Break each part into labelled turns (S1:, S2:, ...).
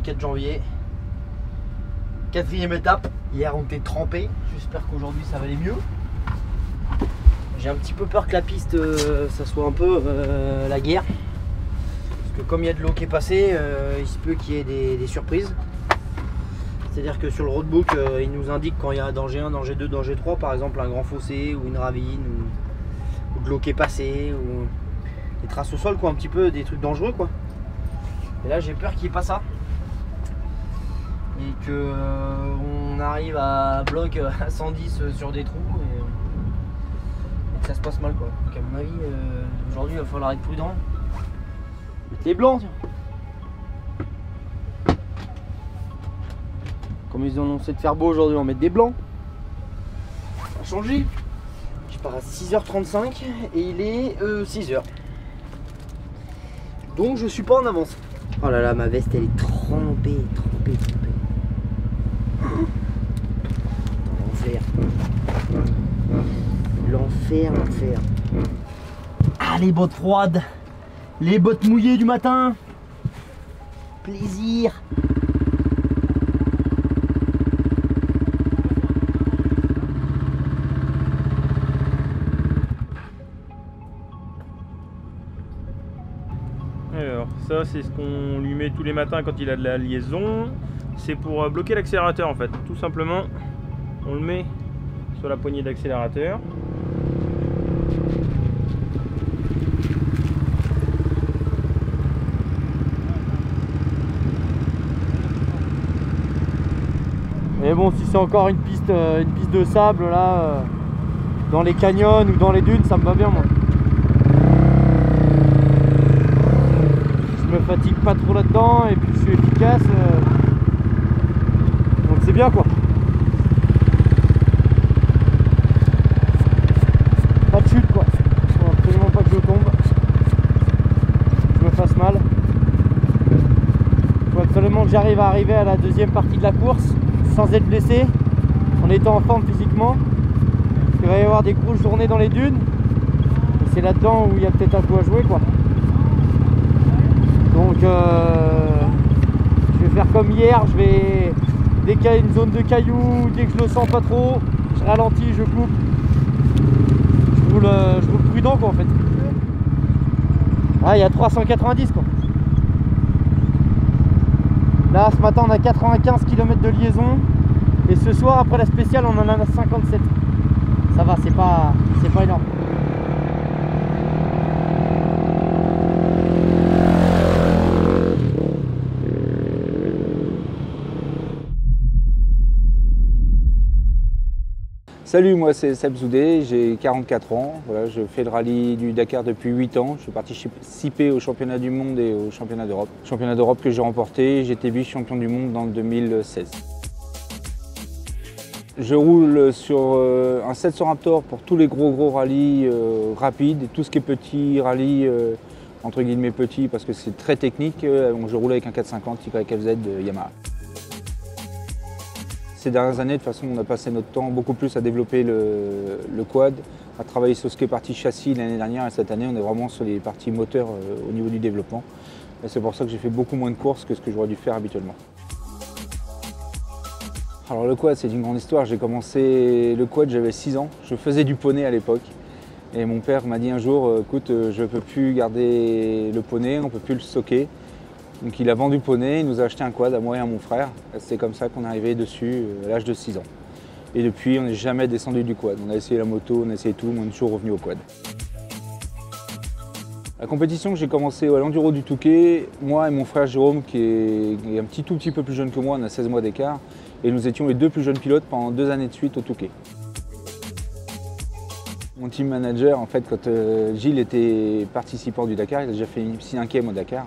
S1: 4 janvier. 4e étape. Hier on était trempé. J'espère qu'aujourd'hui ça va aller mieux. J'ai un petit peu peur que la piste ça soit un peu la guerre. Parce que comme il y a de l'eau qui est passée, il se peut qu'il y ait des surprises. C'est-à-dire que sur le roadbook, il nous indique quand il y a un danger 1, danger 2, danger 3, par exemple un grand fossé ou une ravine ou de l'eau qui est passée ou des traces au sol, quoi, un petit peu des trucs dangereux, quoi. Et là j'ai peur qu'il n'y ait pas ça et que on arrive à bloc à 110 sur des trous et que ça se passe mal, quoi. Donc à mon avis aujourd'hui il va falloir être prudent. Mettre les blancs, tiens. Comme ils ont annoncé de faire beau aujourd'hui, on va mettre des blancs. Ça a changé. Je pars à 6h35 et il est 6h. Donc je suis pas en avance. Oh là là, ma veste elle est trempée. L'enfer. L'enfer. Ah, les bottes froides. Les bottes mouillées du matin. Plaisir.
S2: Alors ça c'est ce qu'on lui met tous les matins quand il a de la liaison. C'est pour bloquer l'accélérateur en fait. Tout simplement, on le met sur la poignée d'accélérateur.
S1: Mais bon, si c'est encore une piste de sable là, dans les canyons ou dans les dunes, ça me va bien, moi. Je me fatigue pas trop là-dedans et puis je suis efficace. Donc c'est bien, quoi. Pas de chute, quoi. Faut absolument pas que je tombe. Je me fasse mal. Faut absolument que j'arrive à arriver à la deuxième partie de la course sans être blessé, en étant en forme physiquement. Il va y avoir des grosses journées dans les dunes. Et c'est là-dedans où il y a peut-être un coup à jouer, quoi. Donc je vais faire comme hier, je vais, dès qu'il y a une zone de cailloux, dès que je le sens pas trop, je ralentis, je coupe. Je roule prudent, quoi, en fait. Ah, il y a 390, quoi. Là ce matin on a 95 km de liaison et ce soir après la spéciale on en a 57. Ça va, c'est pas énorme.
S3: Salut, moi c'est Seb Zoudé, j'ai 44 ans, voilà, je fais le rallye du Dakar depuis 8 ans, je suis participé au championnat du monde et au championnat d'Europe. Championnat d'Europe que j'ai remporté, j'étais vice-champion du monde dans le 2016. Je roule sur un 700 Raptor pour tous les gros rallyes rapides, et tout ce qui est petit rallye, entre guillemets petit parce que c'est très technique, je roule avec un 450 YFZ de Yamaha. Ces dernières années, de toute façon, on a passé notre temps beaucoup plus à développer le quad, à travailler sur ce qui est partie châssis l'année dernière et cette année, on est vraiment sur les parties moteurs au niveau du développement. Et c'est pour ça que j'ai fait beaucoup moins de courses que ce que j'aurais dû faire habituellement. Alors le quad, c'est une grande histoire. J'ai commencé le quad, j'avais 6 ans. Je faisais du poney à l'époque. Et mon père m'a dit un jour, écoute, je ne peux plus garder le poney, on ne peut plus le stocker. Donc il a vendu le poney, il nous a acheté un quad à moi et à mon frère. C'est comme ça qu'on est arrivé dessus à l'âge de 6 ans. Et depuis, on n'est jamais descendu du quad. On a essayé la moto, on a essayé tout, mais on est toujours revenu au quad. La compétition que j'ai commencé à l'enduro du Touquet, moi et mon frère Jérôme, qui est un tout petit peu plus jeune que moi, on a 16 mois d'écart, et nous étions les deux plus jeunes pilotes pendant 2 années de suite au Touquet. Mon team manager, en fait, quand Gilles était participant du Dakar, il a déjà fait une 5e au Dakar.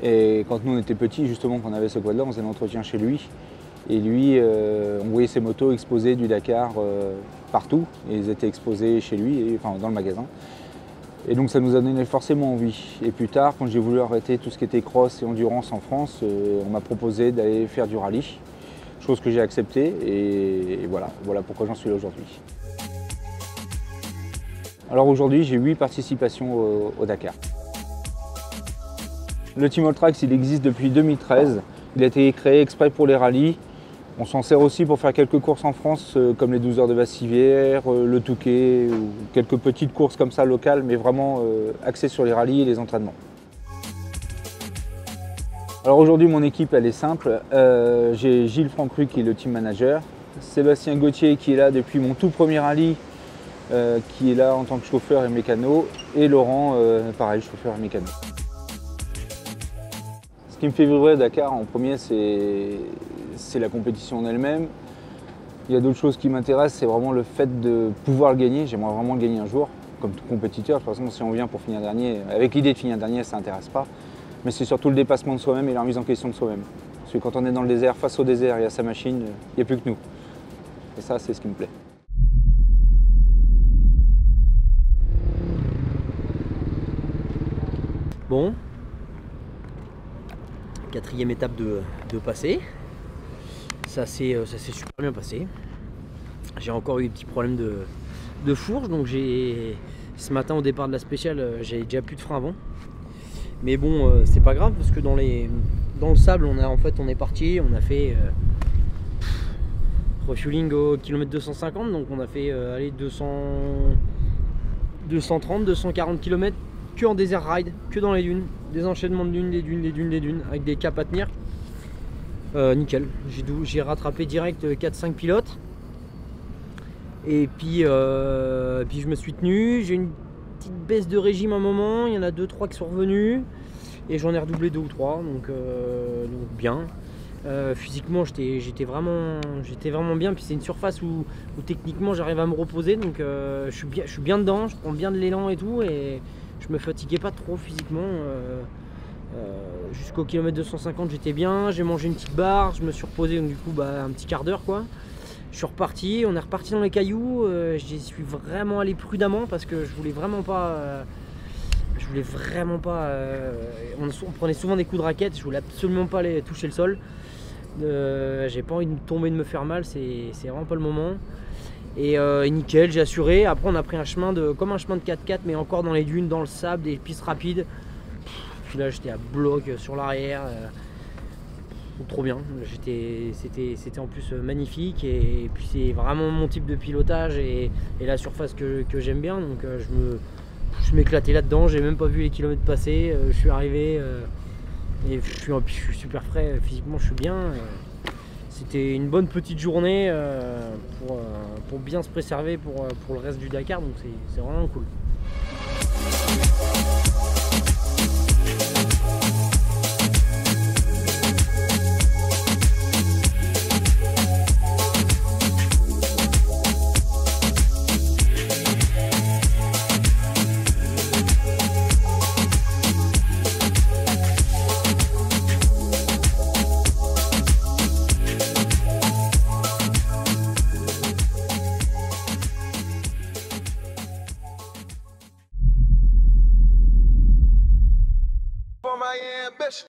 S3: Et quand nous on était petits, justement, qu'on avait ce quad-là, on faisait l'entretien chez lui. Et lui, on voyait ses motos exposées du Dakar partout. Et ils étaient exposés chez lui, enfin dans le magasin. Et donc ça nous a donné forcément envie. Et plus tard, quand j'ai voulu arrêter tout ce qui était cross et endurance en France, on m'a proposé d'aller faire du rallye. Chose que j'ai acceptée et voilà pourquoi j'en suis là aujourd'hui. Alors aujourd'hui, j'ai 8 participations au Dakar. Le Team Alltrax, il existe depuis 2013. Il a été créé exprès pour les rallyes. On s'en sert aussi pour faire quelques courses en France, comme les 12 heures de Bassivière, le Touquet, ou quelques petites courses comme ça locales, mais vraiment axées sur les rallyes et les entraînements. Alors aujourd'hui, mon équipe, elle est simple. J'ai Gilles Francru qui est le team manager, Sébastien Gauthier qui est là depuis mon tout premier rallye, qui est là en tant que chauffeur et mécano, et Laurent, pareil, chauffeur et mécano. Ce qui me fait vibrer Dakar en premier, c'est la compétition en elle-même. Il y a d'autres choses qui m'intéressent, c'est vraiment le fait de pouvoir le gagner. J'aimerais vraiment le gagner un jour, comme tout compétiteur. De toute façon, si on vient pour finir dernier, avec l'idée de finir dernier, ça n'intéresse pas. Mais c'est surtout le dépassement de soi-même et la remise en question de soi-même. Parce que quand on est dans le désert, face au désert et à sa machine, il n'y a plus que nous. Et ça, c'est ce qui me plaît.
S1: Bon, 4e étape de passer. Ça s'est super bien passé. J'ai encore eu des petits problèmes de fourche, donc ce matin au départ de la spéciale, j'avais déjà plus de frein avant. Mais bon, c'est pas grave parce que dans le sable, on est parti, on a fait refueling au kilomètre 250, donc on a fait 230, 240 km que en desert ride, que dans les dunes, des enchaînements de dunes, des dunes, avec des caps à tenir. Nickel, j'ai rattrapé direct 4-5 pilotes. Et puis je me suis tenu, j'ai une petite baisse de régime à un moment, il y en a 2-3 qui sont revenus. Et j'en ai redoublé 2 ou 3, donc bien. Physiquement j'étais vraiment bien, puis c'est une surface où techniquement j'arrive à me reposer, donc je suis bien dedans, je prends bien de l'élan et tout, et je me fatiguais pas trop physiquement. Jusqu'au kilomètre 250 j'étais bien, j'ai mangé une petite barre, je me suis reposé, donc du coup un petit quart d'heure quoi. Je suis reparti, on est reparti dans les cailloux, j'y suis vraiment allé prudemment parce que je voulais vraiment pas... on prenait souvent des coups de raquette, je voulais absolument pas aller toucher le sol. J'ai pas envie de tomber, de me faire mal, c'est vraiment pas le moment. Et nickel, j'ai assuré. Après on a pris comme un chemin de 4x4 mais encore dans les dunes, dans le sable, des pistes rapides. Puis là j'étais à bloc sur l'arrière. Trop bien, c'était en plus magnifique, et puis c'est vraiment mon type de pilotage et la surface que j'aime bien, donc je m'éclatais là-dedans, j'ai même pas vu les kilomètres passer, je suis arrivé et je suis super frais, physiquement je suis bien. C'était une bonne petite journée pour bien se préserver pour le reste du Dakar, donc c'est vraiment cool.
S4: For my ambition.